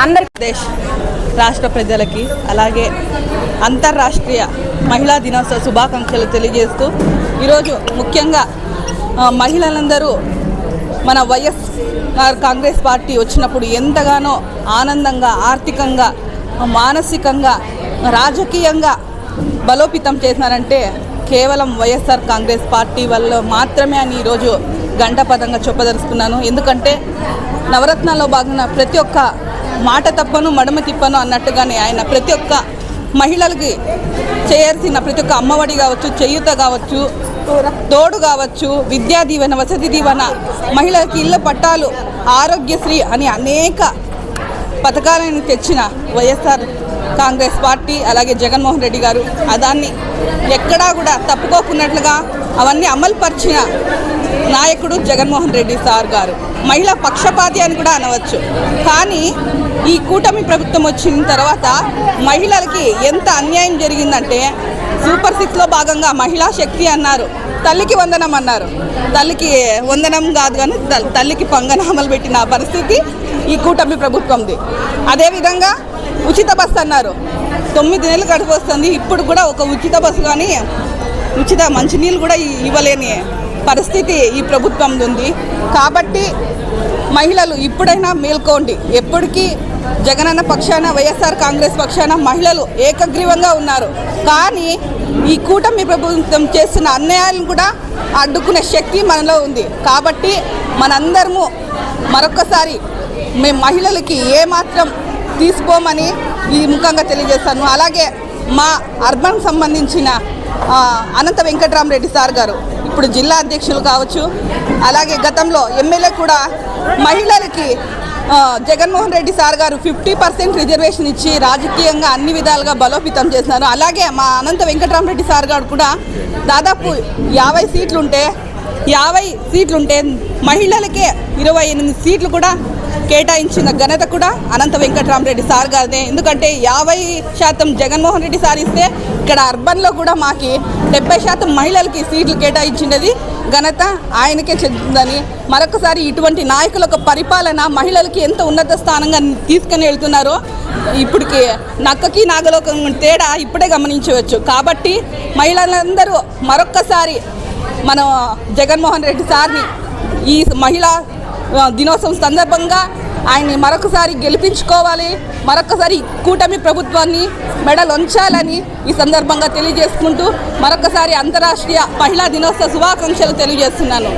ఆంధ్రప్రదేశ్ రాష్ట్ర ప్రజలకి అలాగే అంతర్రాష్ట్రీయ మహిళా దినోత్సవ శుభాకాంక్షలు తెలియజేస్తూ ఈరోజు ముఖ్యంగా మహిళలందరూ మన వైఎస్ఆర్ కాంగ్రెస్ పార్టీ వచ్చినప్పుడు ఎంతగానో ఆనందంగా ఆర్థికంగా మానసికంగా రాజకీయంగా బలోపేతం చేసినారంటే కేవలం వైఎస్ఆర్ కాంగ్రెస్ పార్టీ వల్ల మాత్రమే అని ఈరోజు గంటపదంగా చెప్పదలుచుకున్నాను. ఎందుకంటే నవరత్నాల్లో భాగంగా ప్రతి ఒక్క మాట తప్పను మడమ తిప్పను అన్నట్టుగానే ఆయన ప్రతి ఒక్క మహిళలకి చేయాల్సిన ప్రతి ఒక్క అమ్మఒడి కావచ్చు, చేయూత కావచ్చు, తోడు కావచ్చు, విద్యా దీవెన, వసతి దీవెన, మహిళలకి ఇళ్ళ పట్టాలు, ఆరోగ్యశ్రీ అని అనేక పథకాలను తెచ్చిన వైఎస్ఆర్ కాంగ్రెస్ పార్టీ అలాగే జగన్మోహన్ రెడ్డి గారు దాన్ని ఎక్కడా కూడా తప్పుకోకున్నట్లుగా అవన్నీ అమలుపరిచిన నాయకుడు జగన్మోహన్ రెడ్డి సార్ గారు. మహిళా పక్షపాతి అని కూడా అనవచ్చు. కానీ ఈ కూటమి ప్రభుత్వం వచ్చిన తర్వాత మహిళలకి ఎంత అన్యాయం జరిగిందంటే సూపర్ 6లో భాగంగా మహిళా శక్తి అన్నారు, తల్లికి వందనం అన్నారు. తల్లికి వందనం కాదు కానీ తల్లికి పంగనామాలు పెట్టిన పరిస్థితి ఈ కూటమి ప్రభుత్వంది. అదేవిధంగా ఉచిత బస్సు అన్నారు, 9 నెలలు గడుపు వస్తుంది, ఇప్పుడు కూడా ఒక ఉచిత బస్సు కానీ ఉచిత మంచినీళ్ళు కూడా ఇవ్వలేని పరిస్థితి ఈ ప్రభుత్వం ఉంది. కాబట్టి మహిళలు ఇప్పుడైనా మేల్కోండి. ఎప్పటికీ జగనన్న పక్షాన వైఎస్ఆర్ కాంగ్రెస్ పక్షాన మహిళలు ఏకగ్రీవంగా ఉన్నారు. కానీ ఈ కూటమి ప్రభుత్వం చేస్తున్న అన్యాయాలను కూడా అడ్డుకునే శక్తి మనలో ఉంది. కాబట్టి మనందరము మరొకసారి మేము మహిళలకి ఏమాత్రం తీసుకోమని ఈ ముఖంగా తెలియజేస్తాను. అలాగే మా అర్బన్ సంబంధించిన అనంత వెంకటరామరెడ్డి సార్ గారు ఇప్పుడు జిల్లా అధ్యక్షులు కావచ్చు, అలాగే గతంలో ఎమ్మెల్యే కూడా మహిళలకి జగన్మోహన్ రెడ్డి సార్ గారు 50% రిజర్వేషన్ ఇచ్చి రాజకీయంగా అన్ని విధాలుగా బలోపేతం చేస్తున్నారు. అలాగే మా అనంత వెంకటరామరెడ్డి సార్ గారు కూడా దాదాపు 50 సీట్లుంటే మహిళలకే 28 సీట్లు కూడా కేటాయించిన ఘనత కూడా అనంత వెంకటరామరెడ్డి సార్ గారిదే. ఎందుకంటే 50% జగన్మోహన్ రెడ్డి సార్ ఇస్తే ఇక్కడ అర్బన్లో కూడా మాకి 70% మహిళలకి సీట్లు కేటాయించినది ఘనత ఆయనకే చెందుతుందని మరొకసారి ఇటువంటి నాయకుల పరిపాలన మహిళలకి ఎంత ఉన్నత స్థానంగా తీసుకుని వెళ్తున్నారో ఇప్పటికి నక్కకి నాగలోకం తేడా ఇప్పుడే గమనించవచ్చు. కాబట్టి మహిళలందరూ మరొక్కసారి మన జగన్మోహన్ రెడ్డి సార్ని ఈ మహిళా దినోత్సవం సందర్భంగా ఆయన్ని మరొకసారి గెలిపించుకోవాలి, మరొకసారి కూటమి ప్రభుత్వాన్ని మెడలొంచాలని ఈ సందర్భంగా తెలియజేసుకుంటూ మరొకసారి అంతర్రాష్ట్రీయ మహిళా దినోత్సవ శుభాకాంక్షలు తెలియజేస్తున్నాను.